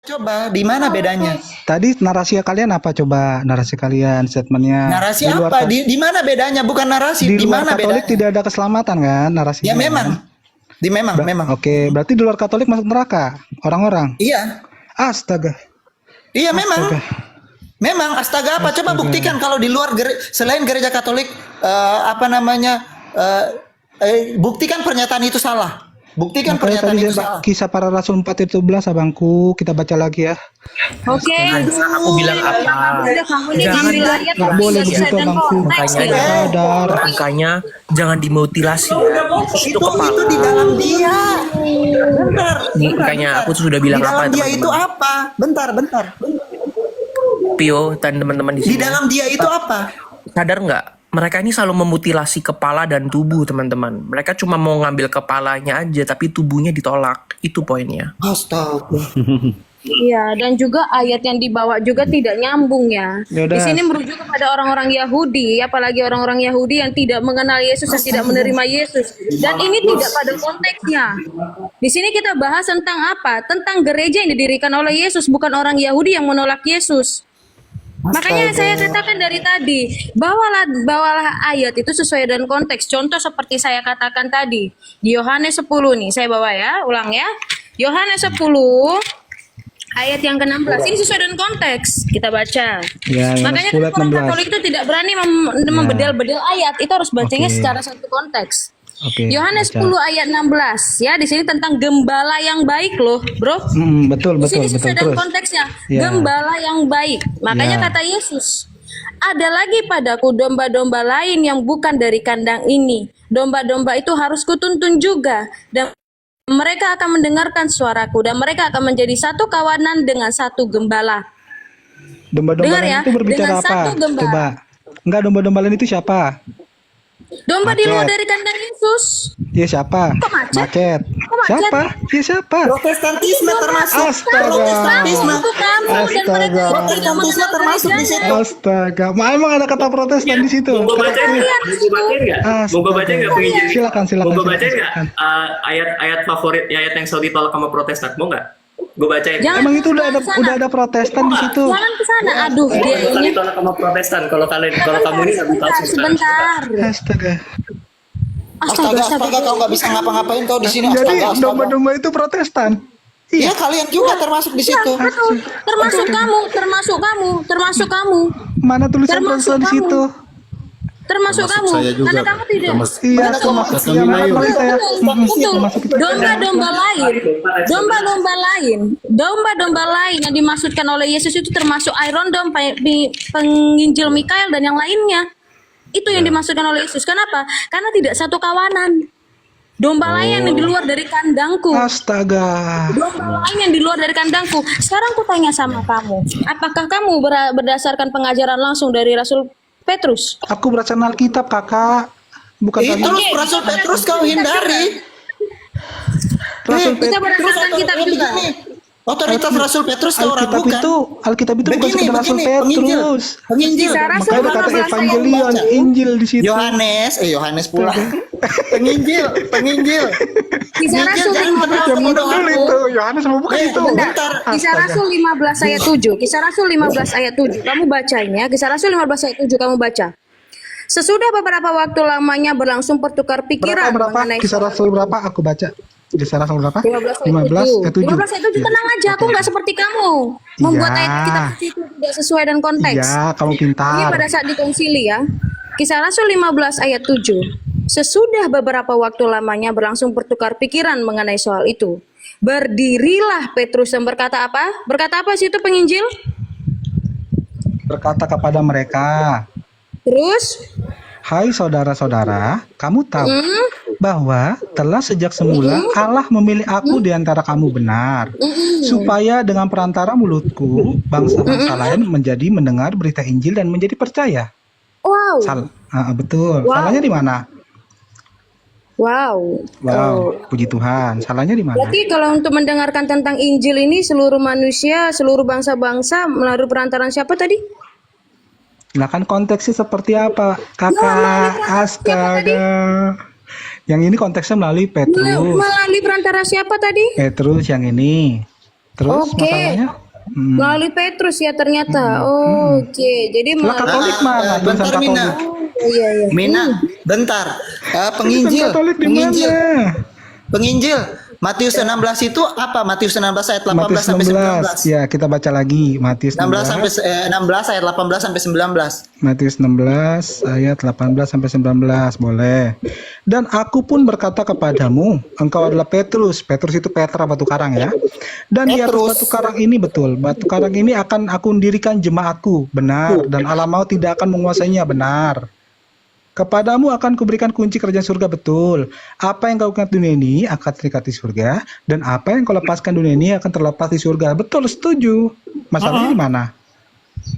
Coba, di mana bedanya? Tadi narasi kalian apa? Coba narasi kalian, statementnya. Narasi Di luar apa? Di mana bedanya? Bukan narasi. di Di luar mana Katolik bedanya? tidak ada keselamatan kan narasinya? Ya memang. Kan? Memang. Oke, berarti di luar Katolik masuk neraka orang-orang. Iya. Astaga. Iya memang. Astaga. Memang astaga apa? Coba Astaga. buktikan kalau di luar selain gereja Katolik apa namanya? Buktikan pernyataan itu salah. Buktikan Makanya pernyataan tadi itu saya salah. Kisah Para Rasul 4:11 abangku, kita baca lagi ya. Oke, Aku bilang apa? udah kamu ini Jangan, ngambil ayat nggak boleh sesuai begitu, dengan abangku. konteks Makanya ya. Sadar. makanya jangan dimutilasi ya. Yesus itu Itu kepala. di dalam dia. Bentar. Makanya aku tuh sudah bilang di dalam apa dia itu teman-teman. apa? Bentar. Pio dan teman-teman di Di sini. dalam dia itu apa? Sadar nggak? Mereka ini selalu memutilasi kepala dan tubuh teman-teman. Mereka cuma mau ngambil kepalanya aja, tapi tubuhnya ditolak. Itu poinnya. Astaga. Iya, dan juga ayat yang dibawa juga tidak nyambung ya. Yaudah. Di sini merujuk kepada orang-orang Yahudi, apalagi orang-orang Yahudi yang tidak mengenal Yesus dan tidak menerima Yesus. Dan ini tidak pada konteksnya. Di sini kita bahas tentang apa? Tentang gereja yang didirikan oleh Yesus, bukan orang Yahudi yang menolak Yesus. Makanya saya katakan dari tadi, bawalah ayat itu sesuai dengan konteks. Contoh seperti saya katakan tadi, di Yohanes 10 nih, saya bawa ya, ulang ya. Yohanes 10 ayat yang ke-16. Ini sesuai dengan konteks. Kita baca. Ya, Yohanes Makanya 10 ayat orang 16. Katolik itu tidak berani membedel-bedel ayat. Itu harus bacanya Oke. secara satu konteks. Oke. Yohanes baca. 10 ayat 16 ya, di sini tentang gembala yang baik loh, Bro. Betul. Di sini sesuai dengan Terus. konteksnya, Ya. gembala yang baik. Makanya Ya. kata Yesus, ada lagi padaku domba-domba lain yang bukan dari kandang ini. Domba-domba itu harus kutuntun juga, dan mereka akan mendengarkan suaraku, dan mereka akan menjadi satu kawanan dengan satu gembala. Domba-domba Dengar lain ya, itu berbicara dengan apa? satu gembala. Coba. Enggak, domba-domba lain itu siapa? Domba di luar Macet. dari kandang Yesus. Ya siapa? Kok macet? Macet. Kok macet? Siapa? Ya siapa? Protestantisme termasuk. Astaga. Protestantisme. Itu kamu dan mereka Astaga. yang tidak Protestantisme mengenal termasuk di gerejanya. situ. Astaga, emang ada kata Protestan di situ. Mau gue bacain nggak? Mau gue bacain nggak? Mau gue bacain nggak penginjil? Silakan. Mau gue bacain nggak? Ayat-ayat favoritnya, ayat yang selalu ditolak sama Protestan, mau nggak? Gue bacain. Jangan Emang itu ke sana. udah ada Protestan di situ. Jangan ke sana. Aduh, dia Yang selalu ini. ditolak sama Protestan. Kalau kamu ini nggak bisa Sebentar. Astaga. Astaga, kau nggak bisa ngapa-ngapain kau di sini. Jadi Astaga. domba-domba itu Protestan. Iya, kalian juga termasuk di situ. Betul. Termasuk kamu. Mana tulisan Termasuk Protestan di kamu. situ? Termasuk kamu. saya juga. Karena kamu tidak. Iya, termasuk Kata yang Bima mana Ayu. saya? Betul. termasuk kita. Domba-domba lain yang dimaksudkan oleh Yesus itu termasuk Iron Dome, penginjil Mikael dan yang lainnya. Itu yang dimaksudkan oleh Yesus. Kenapa? Karena tidak satu kawanan. Domba lain yang di luar dari kandangku. Astaga. Domba lain yang di luar dari kandangku. Sekarang aku tanya sama kamu, apakah kamu berdasarkan pengajaran langsung dari Rasul Petrus? Aku berdasarkan Alkitab, Kakak. Bukan Itu tadi. Rasul Petrus kau hindari. Rasul Kita Petrus. berdasarkan kitab juga. Otoritas Rasul Petrus kau ragukan. Alkitab itu bukan Begini, sekedar Rasul begini, penginjil. Petrus. Penginjil. Kisah Rasul Makanya ada kata 15 ayat Evangelion, baca. Injil di situ. Yohanes pula. penginjil. Kisah Rasul jangan 15 pernah Yang mudah bodoh dulu aku. itu. Yohanes mau bukan itu. Bentar. Kisah Rasul 15 ayat 7. Kisah Rasul 15 ayat 7. Kamu bacain ya. Kisah Rasul 15 ayat 7 kamu baca. Sesudah beberapa waktu lamanya berlangsung pertukar pikiran Berapa? mengenai Kisah Rasul berapa? Aku baca. Kisah Rasul berapa? 15 ayat 7. 15 ayat 7 tenang aja, aku nggak seperti kamu membuat Iya. ayat kita itu tidak sesuai dengan konteks. Iya, kamu Ini pintar. pada saat di konsili ya. Kisah Rasul 15 ayat 7. Sesudah beberapa waktu lamanya berlangsung pertukar pikiran mengenai soal itu. Berdirilah Petrus dan berkata apa? Berkata apa sih itu penginjil? Berkata kepada mereka, Terus, hai saudara-saudara, kamu tahu bahwa telah sejak semula Allah memilih aku di antara kamu benar, supaya dengan perantara mulutku bangsa-bangsa lain menjadi mendengar berita Injil dan menjadi percaya. wow, Betul. Wow. Salahnya di mana? wow. Wow, puji Tuhan. Salahnya di mana? Berarti kalau untuk mendengarkan tentang Injil ini seluruh manusia, seluruh bangsa-bangsa melalui perantaraan siapa tadi? Nah kan konteksnya seperti apa, Kakak? melalui Astaga. Yang ini konteksnya melalui Petrus. Melalui perantara siapa tadi? Petrus yang ini. Terus Oke. masalahnya? Melalui Petrus ya ternyata. Oke, jadi Lah Katolik mana? Tulisan bentar Katolik. Mina. Oh, iya iya. Mina, bentar. Penginjil, Tulisan Katolik di penginjil, mana? penginjil. Matius 16 itu apa? Matius 16 ayat 18 Matius sampai 16. 19. Ya, kita baca lagi. Matius 16 sampai 16. 16 ayat 18 sampai 19. Matius 16 ayat 18 sampai 19. Boleh. Dan aku pun berkata kepadamu, engkau adalah Petrus. Petrus itu Petra, batu karang ya. Dan di atas Petrus. batu karang ini, betul, batu karang ini akan aku dirikan jemaatku. Benar. Dan alam maut tidak akan menguasainya. Benar. Kepadamu akan kuberikan kunci kerajaan surga, betul. Apa yang kau ikat dunia ini akan terikat di surga, dan apa yang kau lepaskan dunia ini akan terlepas di surga. Betul, setuju. Masalahnya di mana?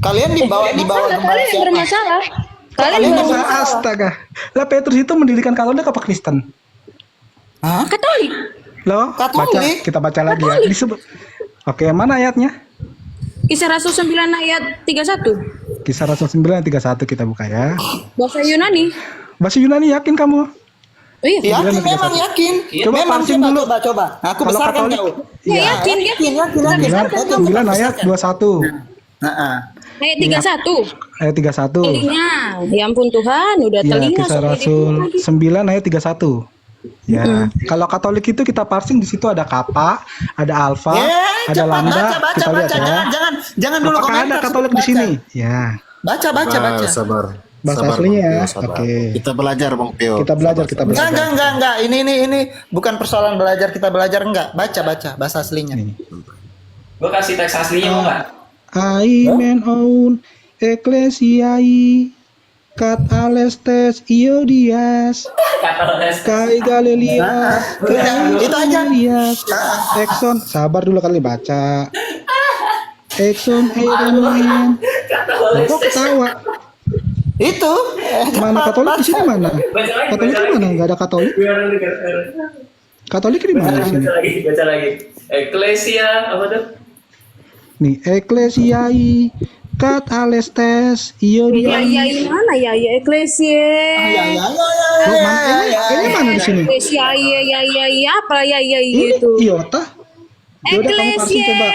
Kalian dibawa Kalian yang bermasalah. Kalian Kalian yang yang bermasalah. Astaga. Lah Petrus itu mendirikan Katolik apa Kristen? Hah? Katolik. Loh, Katolik. baca, kita baca lagi ya. Disebut. Oke, mana ayatnya? Kisah Rasul 9 ayat 31. Kisah Rasul 9 ayat 31 kita buka ya. Bahasa Yunani. Bahasa Yunani yakin kamu? Oh iya. Yakin, memang yakin. Coba Memang pancing coba, dulu. coba. Aku Kalau besarkan Katolik- kau. Ya, yakin. Yakin. 9 ayat 21. Heeh. Ayat 31. Ayat 31. Telinga. Ya ampun Tuhan, udah Ya, telinga Kisah sampai Rasul di- 9 ayat 31. Ya, kalau Katolik itu kita parsing di situ ada kappa, ada alfa, ada Cepat lambda. baca, Kita lihat ya. jangan dulu Apakah komentar. ada Katolik di baca. sini? Ya, Baca. Sabar. bahasa Sabar, aslinya Bang ya. Pio, sabar. Oke. Kita belajar Bang Pio. Kita belajar, kita belajar. Enggak. Ini bukan persoalan belajar, kita belajar enggak. Baca bahasa aslinya. Gue kasih teks aslinya mau nggak? Aimen oun ecclesiai kat alestes iodias kai Galilea Itu aja. Exxon, sabar dulu kali baca. Exxon Eiremen. Kok ketawa? Itu. Mana Katolik di sini mana? Katolik di mana? Enggak ada Katolik. Katolik di mana di sini? Baca lagi. Ecclesia apa tuh? Nih, ecclesiai kat alestes Ya iodias. mana ya Eklesia. Oh, ini mana di sini? Eklesia ya apa ya Ini itu. iota. Yaudah, kamu parsing coba.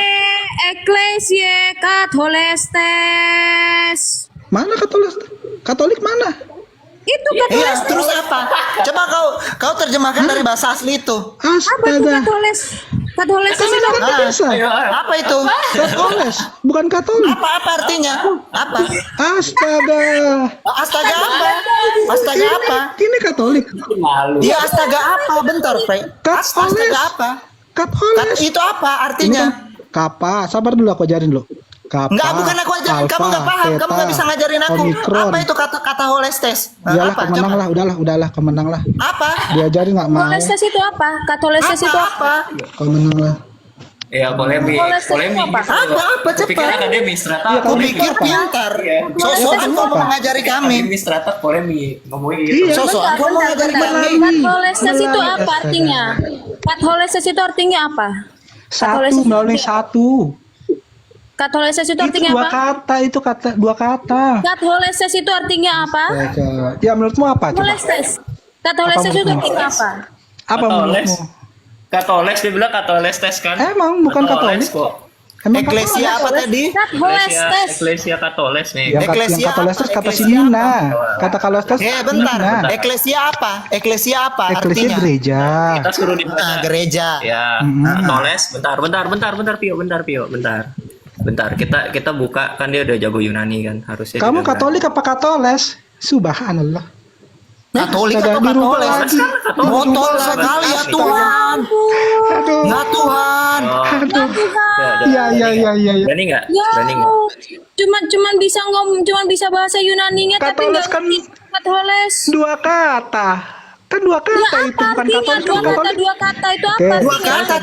Eklesia Katholestes. Mana Katolik mana? Itu Iya, Katholestes. terus apa? Coba kau terjemahkan dari bahasa asli itu. Apa itu Astaga. Katholes? Katholestes Kan itu ada apa? kan bisa. Apa itu? Katoles, bukan Katolik. Apa artinya? Apa? Astaga. Astaga apa? Astaga apa? Ini Katolik. Malu. Dia astaga apa? Bentar, Frey. Astaga apa? Katoles. Itu apa Ini artinya? kan Kappa. Sabar dulu aku ajarin dulu. Kappa. Enggak, bukan aku ajarin. Kamu Alpha, enggak paham. Kamu Theta, enggak bisa ngajarin aku. Omikron. Apa itu kata holestes? Iyalah, Apa? kemenang Coba. lah. Udahlah, kemenang lah. Apa? Diajarin nggak mau. Katholestes itu apa? Katholestes itu apa? Apa? Kemenang lah. Ya polemik. Polemik. Apa? Pikir Cepat. akademis ternyata. Iya, Aku kamu pikir apa? pintar. Iya. Sosokan kau mau ngajari kami. Akademis ternyata polemik. Ngomongin gitu. Iya. Sosokan kau mau ngajari kami. Katholestes itu Melalui apa astaga. artinya? Katholestes itu artinya apa? Satu melalui satu. Katholestes itu Itu artinya dua apa? kata. Itu dua kata. Katholestes itu artinya apa? Ya menurutmu apa? Coba. Katholestes. Katholestes Apa itu menurutmu? artinya apa? Apa Katoles. menurutmu? Katoles dia bilang Katolestes kan? Emang bukan Katoles Katolik. kok. Emang Eklesia apa tadi? Katholestes. Eklesia Katoles nih. Yang Eklesia Katoles apa? kata si Eklesia Nina. Kata Katoles Bentar. Nina. Eklesia apa? Eklesia apa Eklesia artinya? gereja. Kita suruh dibaca. Gereja. Ya, Katoles. Bentar, Pio, bentar. Kita buka kan dia udah jago Yunani kan, harusnya. Kamu juga Katolik apa Katoles? Subhanallah. Katolik Astaga, atau dirubah Katolik? lagi. Botol sekali ya Tuhan. Aduh. Ya Tuhan. Oh, Iya. Berani nggak? Ya, Berani nggak? cuman bisa bahasa Yunaninya tapi Katoles nggak kan ngerti Katoles. dua kata. Kan dua kata Ya itu apa bukan artinya Katolik. dua kan kata Katolik. dua kata itu Oke. apa Dua artinya? kata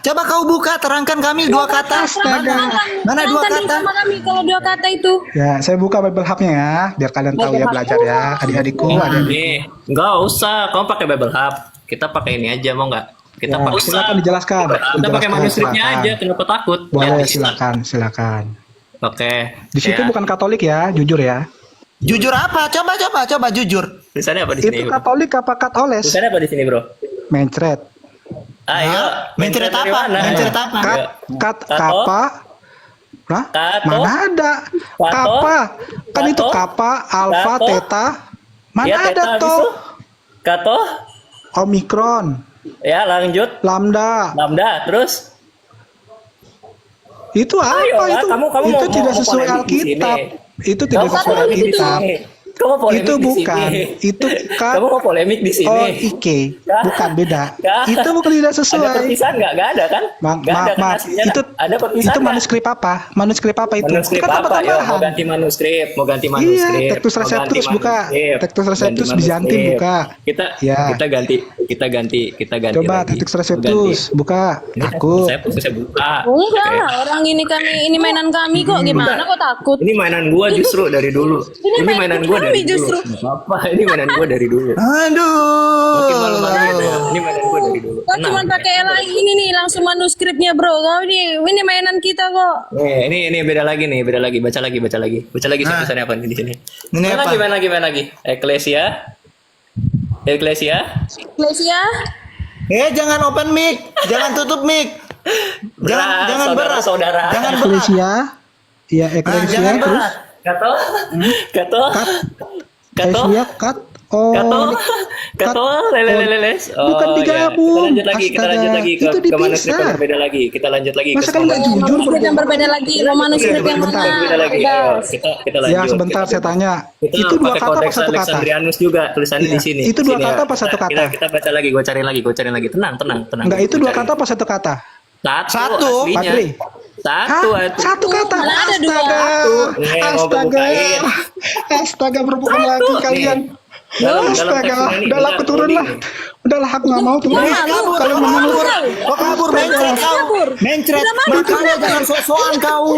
coba kau buka terangkan kami dua kata. Mana dua Terangkan dulu kata? sama kami kalau dua kata itu. Ya, saya buka Bible Hub-nya ya, biar kalian tahu ya belajar ya, adik-adikku. Nih, nggak usah. Kamu pakai Bible Hub. Kita pakai ini aja mau nggak? Kita Ya, pakai. silakan dijelaskan. Kita pakai manuskripnya silakan. aja. Kenapa takut? Boleh, Ya, silakan. Oke. Di situ Ya. bukan Katolik ya, jujur ya. Jujur apa? Coba jujur. Tulisannya apa di sini? Itu Katolik apa Katoles? Tulisannya apa di sini, Bro? Mencret. Ayo. Hah? Mencret Mencret dari apa? mana? Mencret apa? Kat Kato? kapa. Hah? Kato? Mana ada? Kato? Kappa. Kan itu Kato? kappa, alfa, Kato? theta. Mana Ya, ada Teta, habis toh? itu? Kato? Omikron, Ya, lanjut. lambda. Lambda, terus? Itu apa Ayo lah, itu? kamu Itu mau- tidak mau sesuai polemik di Alkitab. sini. Itu tidak Kamu sesuai polemik di Alkitab. sini. Kamu polemik Itu di bukan. sini. Itu Kamu mau polemik di sini. Oh, Ike. Kak. Bukan beda. Kak. Itu bukan tidak Ada sesuai. perpisahan nggak? Nggak ada kan? Nggak ada kan Maaf, aslinya. itu Ada perpisahan itu nggak? manuskrip apa? Manuskrip apa itu? Manuskrip Kan tambah apa? Yo, mau tambahan. ganti manuskrip, mau ganti Iya, manuskrip. Tectus mau ganti Receptus buka. manuskrip, Tectus Receptus ganti Bizantin manuskrip. buka. Kita Ya. kita ganti Coba lagi. Tectus Mau Receptus buka. ganti. Takut. Saya buka. Enggak lah, orang ini mainan kami kok, gimana kok takut? Ini mainan gua justru dari dulu. Ini Ini mainan gua kami dari justru. dulu. Nggak apa, ini mainan gua dari dulu. Makin malu-maluin ya. Aduh. Ini mainan gua dari dulu. Kau cuma pakai LAI ini nih, langsung manuskripnya bro. Kau ini mainan kita kok. Ini beda lagi nih, beda lagi. Baca lagi. Baca lagi tulisannya apa nih di sini. Ini apa? Main lagi. Eklesia. Lesia, Jangan open mic, jangan tutup mic. Jangan berat. Saudara. Jangan berat. Eklesia. Iya, Jangan Eklesia terus. berat. Kato. Eklesia kat. Oh, Kato. Leles. Bukan digabung. Kita lanjut lagi Astaga, itu ke manuskrip dipisah. yang berbeda lagi. Kita lanjut lagi Masa kan nggak jujur? manuskrip yang berbeda lagi, mau manuskrip yang Bentar. mana? Beda lagi. Udah. Ayo, kita lanjut. Ya sebentar saya tanya. Kita Itu dua pakai kata apa kodeks satu kata? Alexandrianus juga tulisannya Iya. di sini. Itu dua Sini, kata ya. apa satu kata? Kita baca lagi, gue cari lagi. Tenang. Enggak, itu Gua dua cari. kata apa satu kata? Satu. Aslinya. Padri. Satu. Hah? Satu kata. Malah ada dua. Astaga. Astaga berbukan lagi kalian. Dalam Astaga, teks ini, udahlah aku turun lah. Udahlah aku nggak mau turun. Kabur, Kalau kabur, menurut kok kabur, mencret kau, mencret, makanya jangan sok-sokan kau,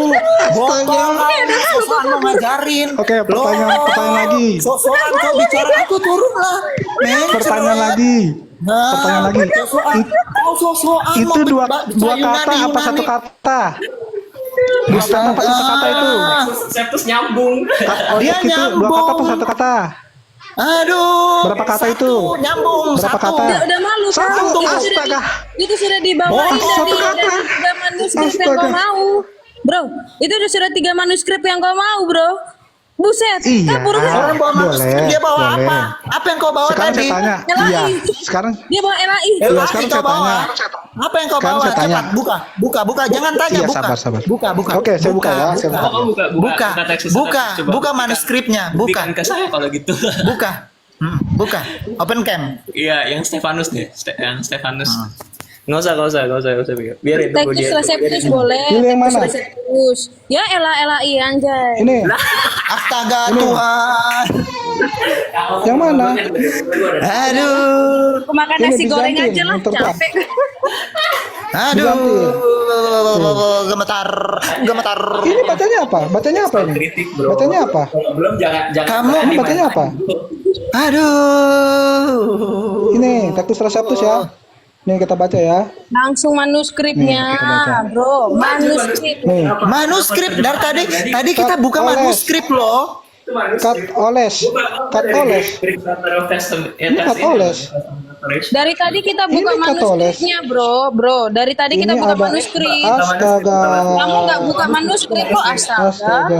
botol kau, sok-sokan mau ngajarin. Oke, pertanyaan lagi. Sok-sokan kau bicara, aku turun lah, mencret. Pertanyaan lagi. Nah, Pertanyaan lagi. sok-sokan, kau sok-sokan Itu mau dua bicara kata Yunani, apa satu Yunani. kata? Dua kata apa satu kata itu? Septus nyambung. Dia Itu dua kata apa nyambung. satu kata? Aduh. Berapa kata satu, itu? Nyambung. Berapa satu. kata? Udah malu Satu, kan? astaga. Itu sudah dibawain Bohong, dari satu kata. 3 manuskrip yang Astaga. kau mau. Bro, itu sudah 3 manuskrip yang kau mau, bro. Buset, Iya. kabur kan? Orang bawa manuskrip, Boleh, dia bawa boleh. apa? Apa yang kau bawa Sekarang tadi? saya tanya. LAI. Iya. Sekarang Dia bawa LAI. Iya, LAI sekarang kau saya bawa. tanya. Apa yang kau Sekarang bawa? saya tanya. Cepat, buka. Jangan tanya, Iya, buka. sabar. Buka. Oke, saya buka ya, saya buka. Buka. teks Buka. coba. Buka manuskripnya, buka. Buktikan ke saya kalau gitu. Buka. Buka. Open cam. Iya, yang Stefanus deh, yang Stefanus. Nggak usah. Biarin tunggu Tectus dia. Receptus boleh. Pilih yang Tectus mana? Receptus. Ya LAI anjay. ini Astaga Tuhan. yang mana? Aduh. Aku makan Ini nasi goreng Bizantin, aja lah, yang terbuka. capek. Aduh. Gemetar. Ini bacanya apa? Bacanya apa ini? Kritik, bro. Bacanya apa? Belum jangan Kamu Ini bacanya apa? Aduh. Ini Tectus Receptus ya. Nih kita baca ya. Langsung manuskripnya, Nih, kita baca. bro. Manuskrip. Nih, Manuskrip dari tadi kita buka Oles. manuskrip loh. cut oles. Ini cut oles. Dari tadi kita buka Ini Katolik. manuskripnya, bro. Dari tadi kita Ini buka ada manuskrip. astaga. Kamu nggak buka manuskrip kok, astaga.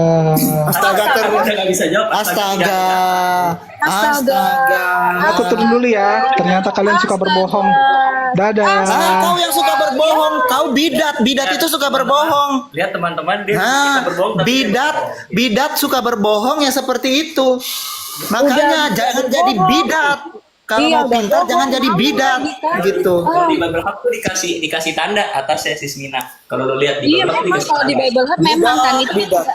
Astaga. Nggak bisa jawab. Astaga. Astaga. Aku turun dulu ya. Ternyata kalian suka berbohong. Dadah. Kau yang suka berbohong, kau bidat itu suka berbohong. Lihat teman-teman, dia kita berbohong tapi Bidat suka berbohong ya seperti itu. Makanya jangan jadi bidat. Kalau Iya, mau pintar udah jangan jadi bohong, bidat kan? gitu. Kalau di Bible Hub tuh dikasih tanda atasnya Sismina. Kalau lo lihat di Iya, Bible Hub memang dikasih kalau di tanda. Bible Hub memang kan itu. Bidat.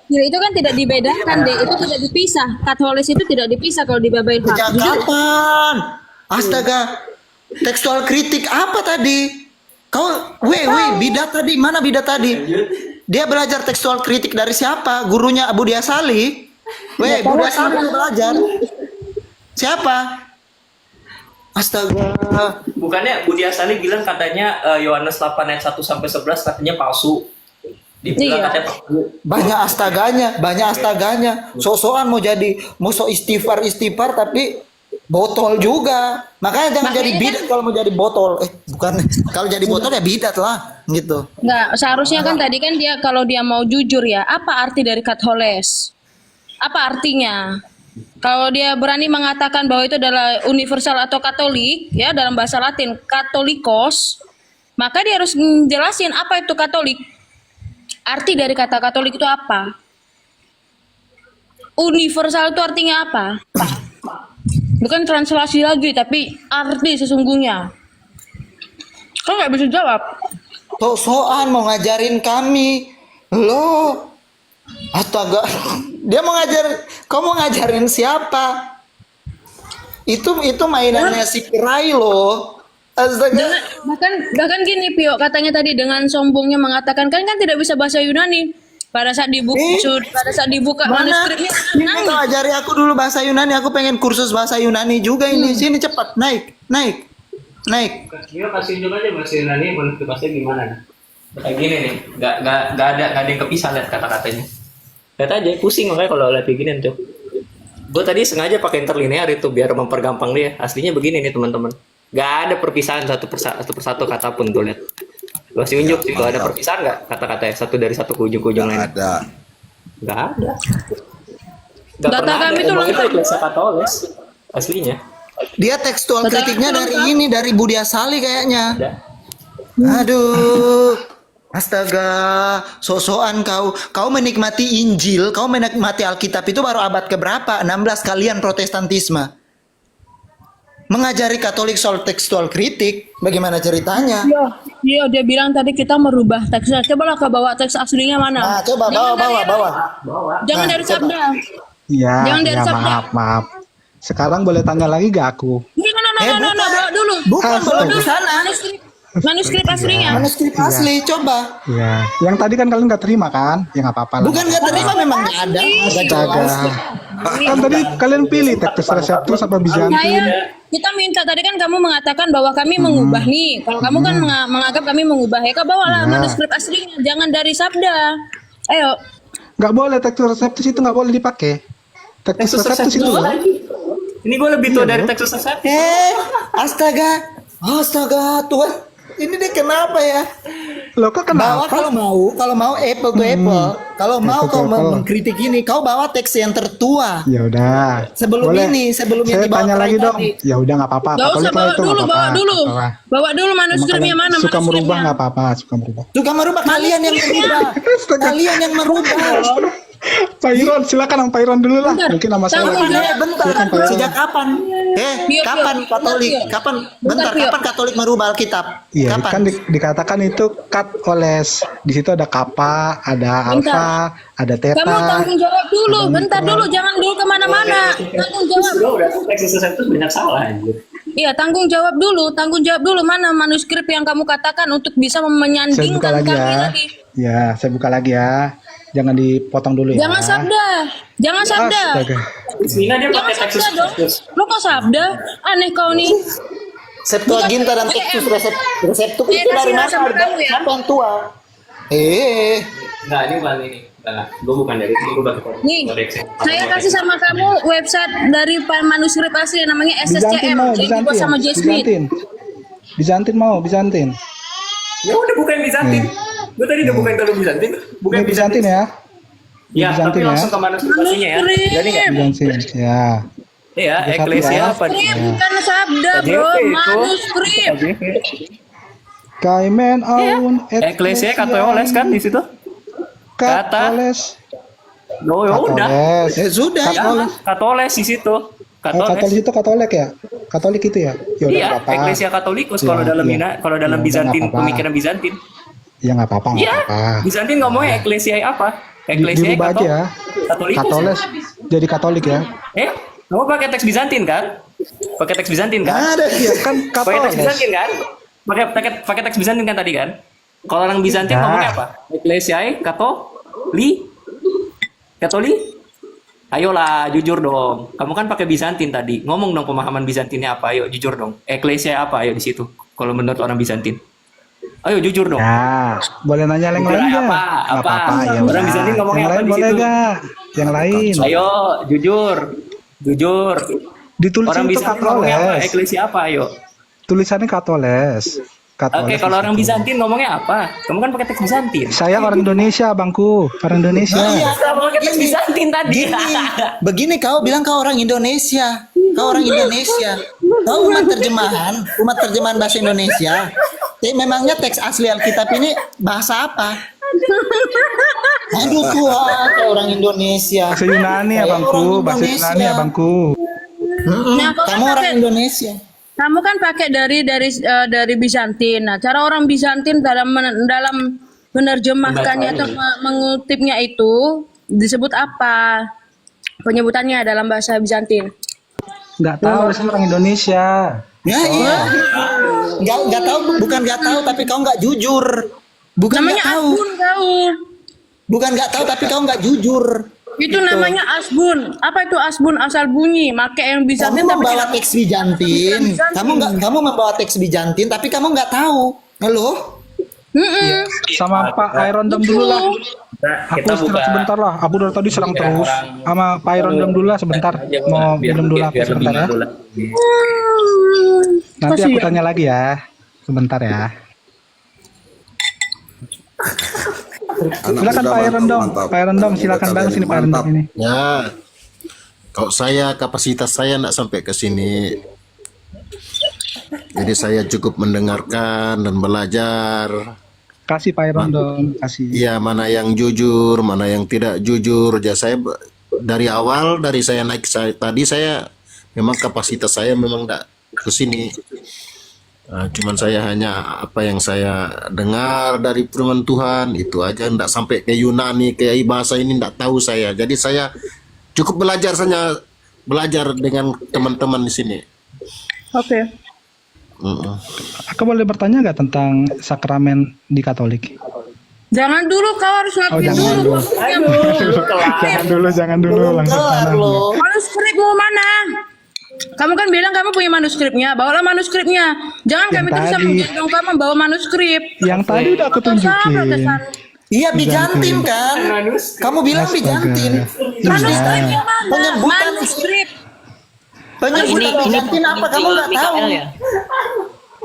Ya, itu kan tidak dibedakan deh, itu tidak dipisah. Katolis itu tidak dipisah kalau di Bible Hub. Sejak kapan? Astaga. Tekstual kritik apa tadi? Kau, bidat tadi, mana bidat tadi? Dia belajar tekstual kritik dari siapa? Gurunya Abu Diasali. Budi Asali tuh belajar. Siapa? Astaga. Bukannya Budi Asali bilang katanya Yohanes 8 ayat 1 sampai 11 katanya palsu. Dibilang Iya. katanya palsu. Banyak astaganya. Sok-sokan mau sok istighfar tapi botol juga. Makanya jangan Makanya jadi kan- bidat kalau mau jadi botol. Bukan. Kalau jadi botol ya bidat lah, gitu. Nggak, seharusnya kan tadi kan dia kalau dia mau jujur ya, apa arti dari Katholes? Apa artinya? Kalau dia berani mengatakan bahwa itu adalah universal atau Katolik, ya dalam bahasa Latin Katolikos, maka dia harus menjelasin apa itu Katolik. Arti dari kata Katolik itu apa? Universal itu artinya apa? Bukan translasi lagi, tapi arti sesungguhnya. Kau nggak bisa jawab. Sok-sokan mau ngajarin kami. Loh. Astaga. Dia mau kau mau ngajarin siapa? Itu mainannya si Kirai loh. Astaga. Bahkan gini Pio, katanya tadi dengan sombongnya mengatakan kan tidak bisa bahasa Yunani. Pada saat dibuka Mana? manuskripnya Ini nangis. kau ajari aku dulu bahasa Yunani. Aku pengen kursus bahasa Yunani juga ini. Sini cepat naik. Kita kasih juga aja bahasa Yunani manuskripnya gimana nih? Kayak gini nih, nggak ada yang kepisah lihat kata-katanya. Lihat aja, pusing makanya kalau lihat beginian tuh. Gue tadi sengaja pakai interlinear itu biar mempergampang dia. Aslinya begini nih teman-teman. Nggak ada perpisahan satu persatu kata pun tuh lihat. Gue kasih unjuk, tuh ada perpisahan nggak kata-katanya satu dari satu ke ujung-ujung lain? Ada. Nggak ada. Nggak Data pernah kami ada. tuh Emang itu lengkap. Eklesiya Katolik aslinya. Dia tekstual Betul. kritiknya dari Budi Asali kayaknya. Ada. Aduh. Astaga, sok-sokan kau menikmati Injil, kau menikmati Alkitab itu baru abad keberapa? 16 kalian Protestantisme. Mengajari Katolik soal tekstual kritik, bagaimana ceritanya? Iya, dia bilang tadi kita merubah teksnya. Cobalah kau bawa teks aslinya mana? Nah, coba bawa. Jangan Nah, dari coba. sabda. Iya, Jangan dari ya sabda. maaf. Sekarang boleh tanya lagi gak aku? No, bawa dulu. Bukan, Astaga. belum di sana. Manuskrip aslinya. Manuskrip asli, coba. Iya. Yang tadi kan kalian gak terima kan? Ya nggak apa-apa lah. Bukan nggak terima, memang nggak ada. Nggak jelas. Astaga. Kan tadi kalian pilih Textus Receptus apa Bizantin? Kita minta tadi kan kamu mengatakan bahwa kami mengubah nih. Kalau kamu kan menganggap kami mengubah ya, kau bawalah Ya. manuskrip aslinya, jangan dari sabda. Ayo. Nggak boleh Textus Receptus itu nggak boleh dipakai. Textus Receptus itu. Ini gue lebih tua dari Textus Receptus. Astaga, Tuhan. Ini deh kenapa ya? Loh kok Bawa kenapa? kalau mau apple to apple. Kalau mau Apple to kau apple. mengkritik ini, kau bawa teks yang tertua. Ya udah. Sebelum Boleh. ini, sebelum yang Saya dibawa tanya Prai lagi dong. tadi. Ya udah nggak apa-apa. Gak usah Katolik lah bawa itu dulu, nggak bawa apa-apa. dulu. Apa-apa. Bawa dulu Emang manuskripnya kalian mana suka merubah manuskripnya? nggak apa-apa, suka merubah. Suka merubah kalian yang merubah. Kalian yang merubah. Pak Iron, silakan Pak Iron dulu lah. Bentar. Mungkin nama saya Tanggung lagi. jawab. Bentar, Silakan, Pak Iron. sejak kapan? Pio, Kapan Pio. Katolik? Bentar, Pio. Kapan? Bentar, Bentar, Pio. kapan Katolik merubah Alkitab? Iya, Kapan? kan dikatakan itu Katoles. Di situ ada kappa, ada alfa, ada theta. Kamu tanggung jawab dulu, ada bentar mikro. dulu, jangan dulu kemana-mana. Tanggung jawab. Bro, udah Textus Receptus banyak salah anjir. Iya, tanggung jawab dulu mana manuskrip yang kamu katakan untuk bisa Saya buka menyandingkan lagi kami ya. lagi. Ya, saya buka lagi ya. Jangan dipotong dulu ya. Jangan sabda, jangan sabda, Astaga. Bismillah dia jangan pakai Textus sabda dong. Receptus. Lo kok sabda? Aneh kau nih. Septuaginta dan Textus Receptus itu dari kasih mana? sama kamu ya. Siapa yang tua? Enggak, ini bukan ini. Gue bukan dari itu, gue pakai Nih, saya kasih sama kamu website dari manuskrip asli namanya Bizantin SSCM, mau, yang dibuat sama J. Smith. Bizantin mau, Bizantin. Ya udah bukan Bizantin. Gue tadi udah bukan kalau Bizantin. Bukan Ini Bizantin ya. Ya, Bizantin tapi ya. langsung ke manuskrip aslinya ya. Jadi nggak? Bizantin. Ya. Iya, Ada satu Eklesia ya. apa? Ini bukan sabda, bro, manuskrip. Kaimen aun Eklesia Katoles kan di situ? Kata. Katoles. Oh ya udah. Katoles. Sudah. Ya, Katoles di situ. Katolik Katoles. itu Katolik ya? Katolik itu ya? Ya udah Iya, nggak apa-apa. Eklesia Katolikus Iya, kalau dalam iya. kalau dalam Ya, Bizantin, nggak apa-apa. pemikiran Bizantin. Ya nggak apa-apa, nggak Iya, apa-apa. Bizantin ngomongnya Eklesia apa? Eklesia Dirubah aja ya. Katolikus. Katoles jadi Katolik ya? Kamu pakai teks Bizantin kan? Pakai teks Bizantin kan? Ada. Iya kan Pakai teks Katoles. Bizantin kan? Pakai teks Bizantin kan tadi kan? Kalau orang Bizantin Ya. ngomongnya apa? Ecclesiae Katolik? Ayolah, jujur dong. Kamu kan pakai Bizantin tadi. Ngomong dong pemahaman Bizantinnya apa? Ayo, jujur dong. Ecclesia apa? Ayo di situ. Kalau menurut orang Bizantin. Ayo, jujur dong. Ya, boleh nanya yang lain nggak? Apa? Nggak apa-apa, ya Orang udah. Bizantin ngomongnya Yang apa lain di boleh situ? nggak? Yang lain. Ayo, jujur. Ditulis Orang itu bisa ngomongnya apa? Katoles. Eklesia apa, ayo? Tulisannya Katoles. Oke, kalau orang Bizantin ngomongnya apa? Kamu kan pakai teks Bizantin. Saya orang Indonesia, Bangku. Orang Indonesia. Iya, Kamu pakai teks Bizantin tadi. begini kau bilang kau orang Indonesia. Kau orang Indonesia. Kau umat terjemahan bahasa Indonesia. Memangnya teks asli Alkitab ini bahasa apa? Aduh Tuhan, kau orang Indonesia. Bahasa Yunani ya, Saya Bangku. orang Bahasa Indonesia. Yunani ya, Bangku. Nah, kau Kamu kan orang pakai- Indonesia. Kamu kan pakai dari Bizantin. Nah, cara orang Bizantin dalam menerjemahkannya atau mengutipnya itu disebut apa? Penyebutannya dalam bahasa Bizantin. Nggak tahu, saya orang Indonesia. Ya iya. Nggak tahu, bukan nggak tahu tapi kau nggak jujur. Bukan Namanya nggak tahu. asbun kau. Bukan nggak tahu tapi kau nggak jujur. Itu namanya asbun. Apa itu asbun? Asal bunyi. Make yang Bizantin Kamu tapi membawa tidak- teks Bizantin. Kamu membawa teks Bizantin tapi kamu nggak tahu. Halo? Mm-mm. Sama Pak Irondom dulu lah. Aku Kita buka istirahat sebentar lah. Aku dari tadi serang terus. Sama Pak Irondom dulu lah sebentar. Mau minum dulu aku sebentar ya. Nanti aku tanya lagi ya. Sebentar ya. Silakan Pak Irondom. Pak Irondom silakan bang sini Pak Irondom ini. Ya, kalau saya kapasitas saya nggak sampai ke sini. Jadi saya cukup mendengarkan dan belajar. Kasih Pak Irondom. Kasih. Ya, mana yang jujur, mana yang tidak jujur. Ya saya dari awal dari saya naik tadi saya memang kapasitas saya memang nggak ke sini. Cuman saya hanya apa yang saya dengar dari firman Tuhan itu aja, ndak sampai ke Yunani, ke bahasa ini ndak tahu saya. Jadi saya cukup belajar dengan teman-teman di sini. Oke. Aku boleh bertanya nggak tentang sakramen di Katolik? Jangan dulu, kau harus Oh ngakuin jangan dulu. dulu. Jangan dulu langsung Kelar sana. loh. Manuskripmu mana? Kamu kan bilang kamu punya manuskripnya, bawalah manuskripnya. Jangan Yang kami terus tadi. menggendong kamu bawa manuskrip. Yang tadi udah aku tunjukin. Iya Bizantin kan. Kamu bilang Astaga. Bizantin. Terus Manuskrip ditanya yang mana? penyebutan Manuskrip. penyebutan Bizantin apa kamu nggak tahu.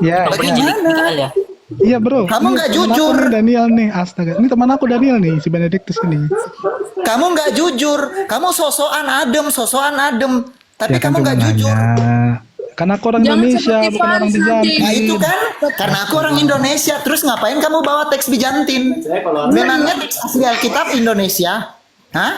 Ya, Bagaimana? iya bro. Kamu Ini nggak teman aku jujur. nih, Daniel nih, astaga. Ini teman aku Daniel nih, si Benedictus ini. Kamu nggak jujur. Kamu sosokan adem. Tapi Ya kan kamu nggak cuma jujur. nanya. Karena aku orang Jangan Indonesia, seperti bukan orang Faris Bizantin. Nah itu kan karena aku orang Indonesia. Terus ngapain kamu bawa teks Bizantin? Memangnya teks asli Alkitab Indonesia? Hah?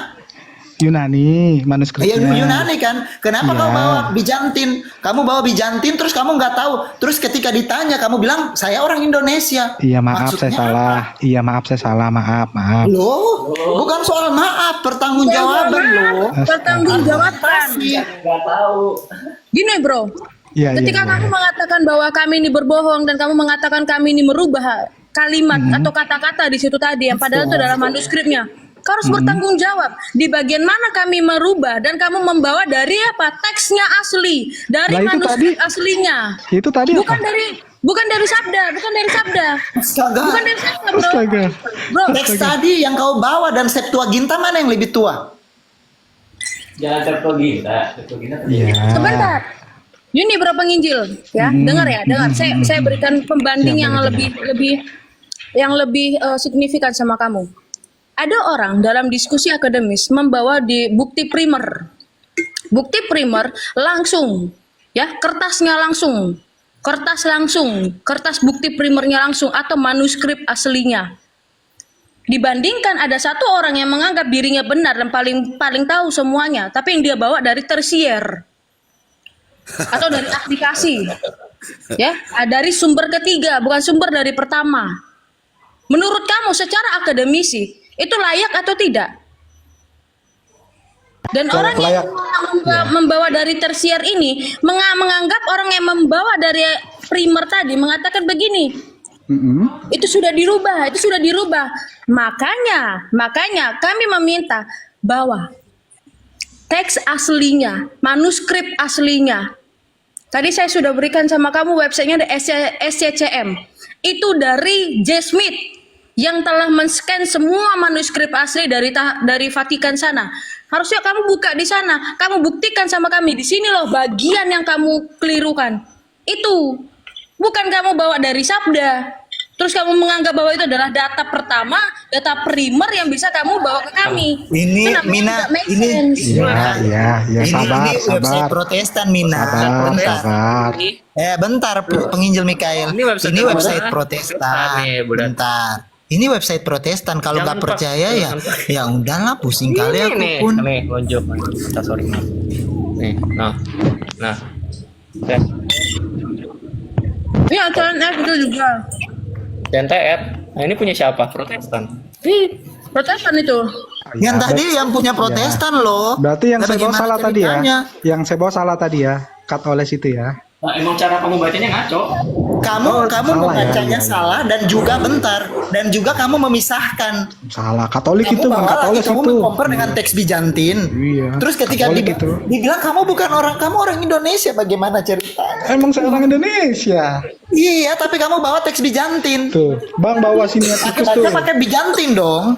Yunani, Iya manuskripnya. Yunani kan. Kenapa Iya. kau bawa Bizantin? Kamu bawa Bizantin terus kamu nggak tahu. Terus ketika ditanya kamu bilang saya orang Indonesia. Iya maaf Maksudnya saya salah. Iya maaf saya salah. Maaf. Loh, bukan soal maaf, pertanggungjawaban loh. Pertanggungjawabkan. Nggak tahu. Gini bro, Iya, ketika iya. kamu mengatakan bahwa kami ini berbohong dan kamu mengatakan kami ini merubah kalimat atau kata-kata di situ tadi yang padahal itu dalam manuskripnya, kau harus bertanggung jawab di bagian mana kami merubah dan kamu membawa dari apa teksnya asli dari Lah, itu manuskrip tadi- aslinya, Itu tadi bukan apa? dari sabda, bukan dari sabda, Astaga. bukan dari sabda bro. Astaga. Bro, Teks tadi yang kau bawa dan Septuaginta mana yang lebih tua? Jangan Septuaginta. Iya. sebentar. Ini berapa penginjil ya? Dengar ya, dengar. Saya berikan pembanding yang lebih signifikan sama kamu. Ada orang dalam diskusi akademis membawa di bukti primer. Bukti primer langsung ya, kertas bukti primernya langsung atau manuskrip aslinya. Dibandingkan ada satu orang yang menganggap dirinya benar dan paling tahu semuanya, tapi yang dia bawa dari tersier atau dari aplikasi, ya, dari sumber ketiga, bukan sumber dari pertama. Menurut kamu secara akademisi itu layak atau tidak? Dan Kalau orang layak, yang membawa dari tersier ini menganggap orang yang membawa dari primer tadi mengatakan begini, itu sudah dirubah. Makanya kami meminta bahwa teks aslinya, manuskrip aslinya. Tadi saya sudah berikan sama kamu websitenya ada SCCM. Itu dari J. Smith. yang telah men-scan semua manuskrip asli dari Vatikan sana. Harusnya kamu buka di sana, kamu buktikan sama kami. Di sini loh bagian yang kamu kelirukan. Itu bukan kamu bawa dari Sabda. Terus kamu menganggap bahwa itu adalah data pertama, data primer yang bisa kamu bawa ke kami. Ini Itu namanya Mina, tidak make ini sense. Ya, sabar, ini website sabar. Protestan Mina. Sabar, Bentar. sabar. Bentar, penginjil Mikael. Ini website Ini apa? website Protestan. Nih, bulan. Bentar. Ini website Protestan. Kalau Jangan nggak percaya ya, jangan ya udahlah, pusing kali aku nih, pun. nih, lonjok. Kita sorry. Nih, nah. Iya, CNF itu juga. CNTF. Nah, ini punya siapa? Protestan. Protestan itu. Yang tadi yang punya Protestan loh. Berarti yang Nah, saya bawa bagaimana salah tadi ya. ceritanya? Yang saya bawa salah tadi ya. Katoles itu ya. Nah, emang cara kamu bacanya ngaco. Kamu Oh, kamu salah ya, membacanya iya. salah dan juga kamu memisahkan. Salah. Katolik Kamu itu bukan bawa lagi, Katoles kamu itu. mengcompare dengan teks Bizantin. Iya, Terus ketika Katolik itu. dibilang kamu bukan kamu orang Indonesia, bagaimana ceritanya? Emang saya orang Indonesia. Iya, tapi kamu bawa teks Bizantin. Tuh, Bang bawa siniatikus tuh. Pakai Bizantin dong.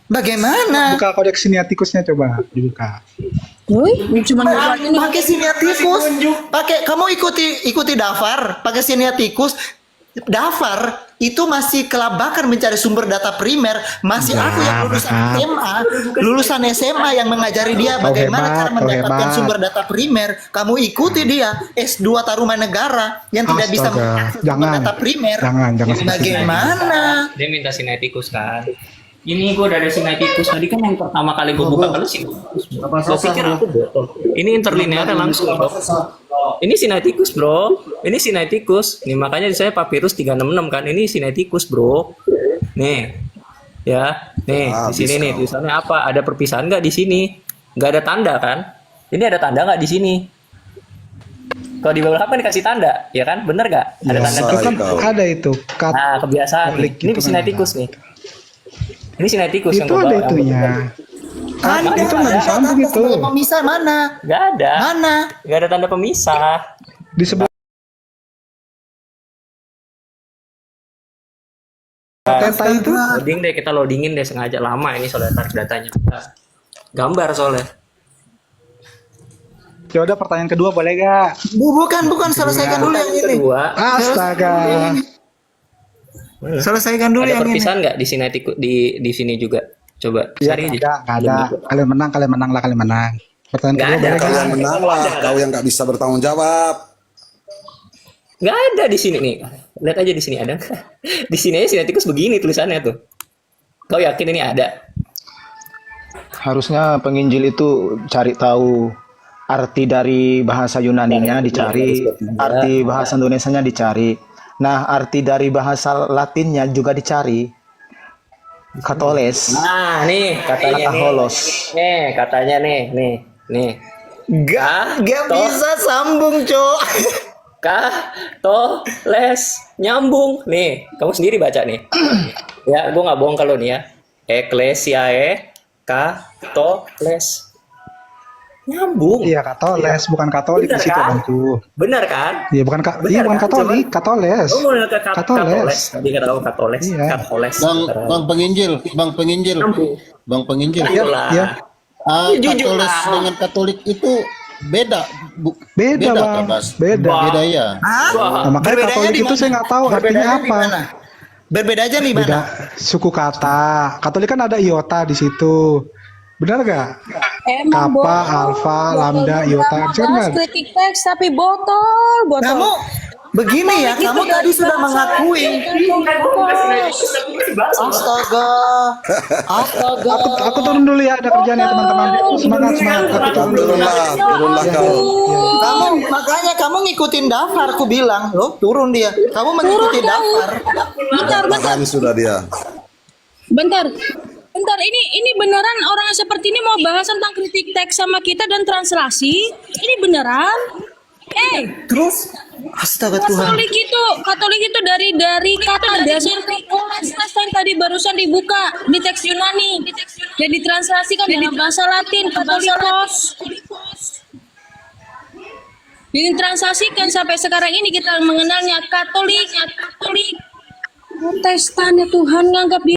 Bagaimana? Buka kodeks siniatikusnya coba dibuka. Woi, cuma buat ini. Pakai siniatikus. Kamu ikuti Dafar, pakai siniatikus. Dafar itu masih kelabakan mencari sumber data primer. Masih aku yang lulusan SMA yang mengajari dia Kau bagaimana hebat, cara kau mendapatkan hebat. sumber data primer. Kamu ikuti dia S2 Tarumanegara yang tidak bisa Astaga. mengakses sumber Jangan. data primer. Jangan seperti Bagaimana? Dia minta sinetikus kan. Ini gue udah ada sinetikus tadi kan yang pertama kali gue buka kalau sinetikus. Gue pikir aku botol. Ini interlinear langsung bro. Ini sinetikus bro. Ini sinetikus. Nih makanya saya papirus 366 kan. Ini sinetikus bro. Nih. Ya. Nih di sini nih tulisannya apa? Ada perpisahan nggak di sini? Nggak ada tanda kan? Ini ada tanda nggak di sini? Kalau di beberapa dikasih tanda, ya kan? Bener nggak? Ada tanda Itu kan ada itu. Nah, kebiasaan. Katolik Ini gitu kan sinetikus nih. Ini sinetikus yang Itu gua ada bawa. itunya. Ada, itu nggak disambung itu. Pemisah mana? Nggak ada. Mana? Nggak ada tanda pemisah. Di sebelah tenta itu Loading deh, kita loadingin deh sengaja lama ini soalnya tarik datanya. Gambar soalnya. ya udah pertanyaan kedua boleh gak? Bukan selesaikan dulu yang ini. Kedua, Astaga. Selesaikan dulu ada yang ini. perpisahan nggak di sinetikus di sini juga? Coba Ya cari nggak ada. Kalian menang lah kalian menang. Pertanyaan Nggak kedua ada. boleh Kau gak? yang menang lah, kau yang nggak bisa bertanggung jawab. Nggak ada di sini nih. Lihat aja di sini ada nggak? Di sini aja sinetikus begini tulisannya tuh. Kau yakin ini ada? Harusnya penginjil itu cari tahu arti dari bahasa Yunaninya dicari, arti bahasa Indonesianya dicari. Nah, arti dari bahasa Latinnya juga dicari. Katoles, Nah, nih katanya nih. kataholos. Nih katanya nih. Gak bisa sambung, Cok. Katoles nyambung. Nih, kamu sendiri baca nih. Ya, gua nggak bohong kalau nih ya. Ecclesiae Katoles. Nyambung. Iya Katoles, bukan Katolik Bener di situ kan? abangku. Benar kan? Iya bukan bukan kan? Katolik, Katoles. Kamu mau ke Katoles. Katoles. Tadi kata kamu Katoles. Iya. Katoles. Bang penginjil. Bang penginjil. Ayolah. Iya. Jujur Katolik lah. dengan Katolik itu beda. Beda, Bang. Kak, Bas? Beda. Beda ya. Nah, makanya Berbedanya Katolik di itu mana? saya nggak tahu artinya Berbedanya di apa. mana? Berbedanya di Beda mana? suku kata. Katolik kan ada iota di situ. Benar gak? Emang Kappa, alfa, lambda, iota. Itu kan nggak? kritik teks tapi botol. Kamu begini ya, kamu tadi sudah mengakui. Astaga. Aku turun dulu ya, ada kerjaan ya teman-teman. Semangat. Aku turun dulu. Turunlah kau. Makanya kamu ngikutin Dafar, aku bilang. Loh, turun dia. Kamu mengikuti Dafar. Bentar. Tahan sudah dia. Bentar, ini beneran orang seperti ini mau bahas tentang kritik teks sama kita dan translasi? Ini beneran? Terus astaga Tuhan. Katolik itu dari kata dasar Katoles yang tadi barusan dibuka di teks Yunani dan ditranslasikan dalam bahasa Latin Katolikos. Ditranslasikan sampai sekarang ini kita mengenalnya Katolik. Protestan ya Tuhan, nganggap dia